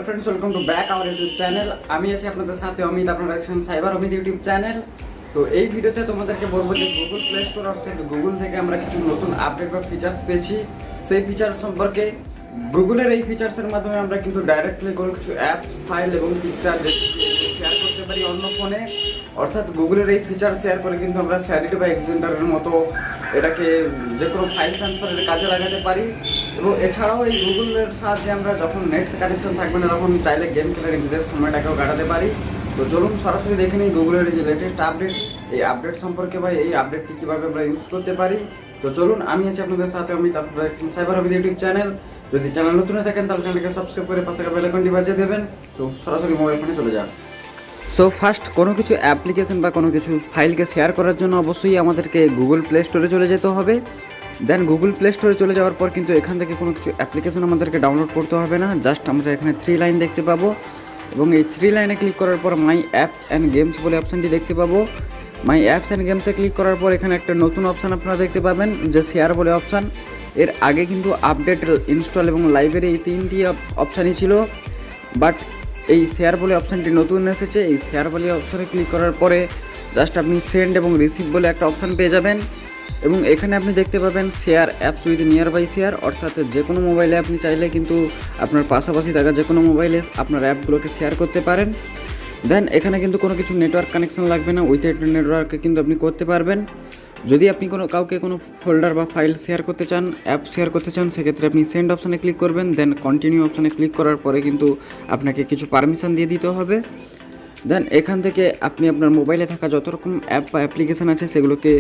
Friends welcome to back our YouTube channel. আমি আছি আপনাদের সাথে অমিত, আপনারা দেখছেন সাইবার অমিত ইউটিউব চ্যানেল। তো এই ভিডিওতে তোমাদেরকে বলবো যে গুগল প্লে স্টোর অর্থাৎ গুগল থেকে আমরা কিছু নতুন আপডেট বা ফিচার্স পেয়েছি। সেই ফিচার্স সম্পর্কে গুগলের এই ফিচার্সের মাধ্যমে আমরা কিন্তু ডাইরেক্টলি কোনো কিছু অ্যাপ, ফাইল এবং পিকচার শেয়ার করতে পারি অন্য ফোনে। অর্থাৎ গুগলের এই ফিচার শেয়ার করে কিন্তু আমরা স্যারিট বা এক্সেন্টারের মতো এটাকে যে কোনো ফাইল ট্রান্সফারের কাজে লাগাতে পারি। এবং এছাড়াও এই গুগলের সাহায্যে আমরা যখন নেট কানেকশন থাকবে না তখন চাইলে গেম খেলে নিজেদের সময়টাকেও কাটাতে পারি। তো চলুন সরাসরি দেখে নিই গুগলের যে লেটেস্ট আপডেট, এই আপডেট সম্পর্কে বা এই আপডেটটি কীভাবে আমরা ইউজ করতে পারি। তো চলুন, আমি আছি আপনাদের সাথে অমিত, আপনারা দেখছেন সাইবার অমিত ইউটিউব চ্যানেল। যদি চ্যানেল নতুন হয়ে থাকেন তাহলে চ্যানেলকে সাবস্ক্রাইব করে পাশে থাকা বেল আইকনটি বাজিয়ে দেবেন। তো সরাসরি মোবাইল ফোনে চলে যান। সো ফার্স্ট কোনো কিছু অ্যাপ্লিকেশন বা কোনো কিছু ফাইলকে শেয়ার করার জন্য অবশ্যই আমাদেরকে গুগল প্লে স্টোরে চলে যেতে হবে। দেন গুগল প্লে স্টোরে চলে যাওয়ার পর কিন্তু এখান থেকে কোনো কিছু অ্যাপ্লিকেশন আমাদেরকে ডাউনলোড করতে হবে না। জাস্ট আমরা এখানে 3 লাইন দেখতে পাবো এবং এই 3 লাইনে ক্লিক করার পর মাই অ্যাপস অ্যান্ড গেমস বলে অপশানটি দেখতে পাবো। মাই অ্যাপস অ্যান্ড গেমসে ক্লিক করার পর এখানে একটা নতুন অপশান আপনারা দেখতে পাবেন যে শেয়ার বলে অপশান। এর আগে কিন্তু আপডেট, ইনস্টল এবং লাইব্রেরি এই 3টি অপশানই ছিল, বাট এই শেয়ার বলে অপশানটি নতুন এসেছে। এই শেয়ার বলে অপশানে ক্লিক করার পরে জাস্ট আপনি সেন্ড এবং রিসিভ বলে একটা অপশান পেয়ে যাবেন এবং এখানে আপনি দেখতে পাবেন share apps with nearby share, অর্থাৎ যে কোনো মোবাইলে আপনি চাইলে কিন্তু আপনার পাশাপাশি থাকা যে কোনো মোবাইলে আপনার অ্যাপগুলোকে শেয়ার করতে পারেন। দেন এখানে কিন্তু কোনো কিছু নেটওয়ার্ক কানেকশন লাগবে না, উইথ নেটওয়ার্কে কিন্তু আপনি করতে পারবেন। যদি আপনি কাউকে কোনো ফোল্ডার বা ফাইল শেয়ার করতে চান, অ্যাপ শেয়ার করতে চান, সেক্ষেত্রে আপনি সেন্ড অপশানে ক্লিক করবেন। দেন কন্টিনিউ অপশানে ক্লিক করার পরে কিন্তু আপনাকে কিছু পারমিশন দিয়ে দিতে হবে। দেন এখান থেকে আপনি আপনার মোবাইলে থাকা যত রকম অ্যাপ বা অ্যাপ্লিকেশান আছে সেগুলোকে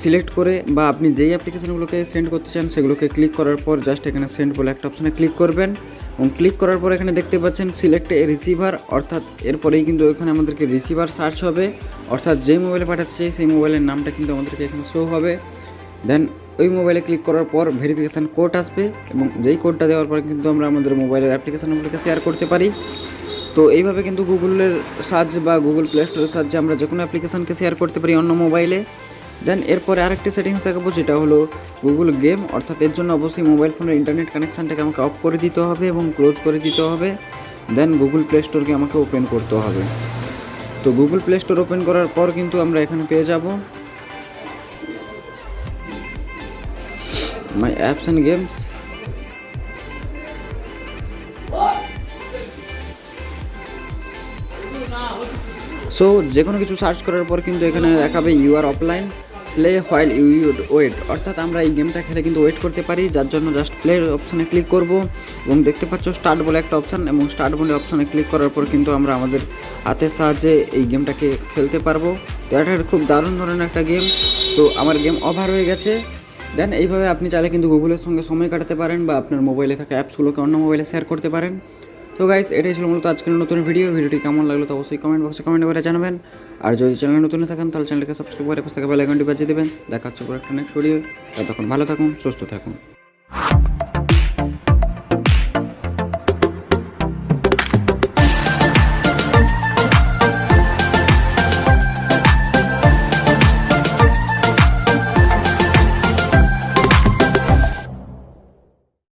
সিলেক্ট করে বা আপনি যেই অ্যাপ্লিকেশানগুলোকে সেন্ড করতে চান সেগুলোকে ক্লিক করার পর জাস্ট এখানে সেন্ড বলে একটা অপশানে ক্লিক করবেন এবং ক্লিক করার পর এখানে দেখতে পাচ্ছেন সিলেক্ট এ রিসিভার, অর্থাৎ এরপরেই কিন্তু এখানে আমাদেরকে রিসিভার সার্চ হবে, অর্থাৎ যেই মোবাইলে পাঠাতে চাই সেই মোবাইলের নামটা কিন্তু আমাদেরকে এখানে শো হবে। দেন ওই মোবাইলে ক্লিক করার পর ভেরিফিকেশান কোড আসবে এবং যেই কোডটা দেওয়ার পর কিন্তু আমরা আমাদের মোবাইলের অ্যাপ্লিকেশানগুলোকে শেয়ার করতে পারি। তো এইভাবে কিন্তু গুগলের সাহায্যে বা গুগল প্লে স্টোরের সাহায্যে আমরা যে কোনো অ্যাপ্লিকেশানকে শেয়ার করতে পারি অন্য মোবাইলে। দেন এরপরে আরেকটি সেটিংস দেখাবো যেটা হলো গুগল গেম, অর্থাৎ এর জন্য অবশ্যই মোবাইল ফোনের ইন্টারনেট কানেকশানটাকে আমাকে অফ করে দিতে হবে এবং ক্লোজ করে দিতে হবে। দেন গুগল প্লে স্টোরকে আমাকে ওপেন করতে হবে। তো গুগল প্লে স্টোর ওপেন করার পর কিন্তু আমরা এখানে পেয়ে যাব my apps and games. So যে কোনো কিছু সার্চ করার পর কিন্তু এখানে দেখাবে you are offline, play while you wait, অর্থাৎ আমরা এই গেমটা খেলে কিন্তু ওয়েট করতে পারি, যার জন্য জাস্ট প্লে অপশানে ক্লিক করব এবং দেখতে পাচ্ছ স্টার্ট বলে একটা অপশান এবং স্টার্ট বলে অপশানে ক্লিক করার পর কিন্তু আমরা আমাদের হাতের সাহায্যে এই গেমটাকে খেলতে পারবো। তো এটা খুব দারুণ ধরনের একটা গেম। তো আমার গেম ওভার হয়ে গেছে। দেন এইভাবে আপনি চাইলে কিন্তু গুগলের সঙ্গে সময় কাটাতে পারেন বা আপনার মোবাইলে থাকা অ্যাপসগুলোকে অন্য মোবাইলে শেয়ার করতে পারেন। তো গাইস, এটাই ছিল মূলত আজকের নতুন ভিডিওটি কেমন লাগলো তো অবশ্যই কমেন্ট বক্সে কমেন্ট করে জানাবেন। আর যদি চ্যানেলে নতুন থাকেন তাহলে চ্যানেলকে সাবস্ক্রাইব করে পাশে থাকা বেল আইকনটি বাজিয়ে দেবেন। দেখা হচ্ছে পরে একটা নেক্সট ভিডিও। ততক্ষণ ভালো থাকুন, সুস্থ থাকুন।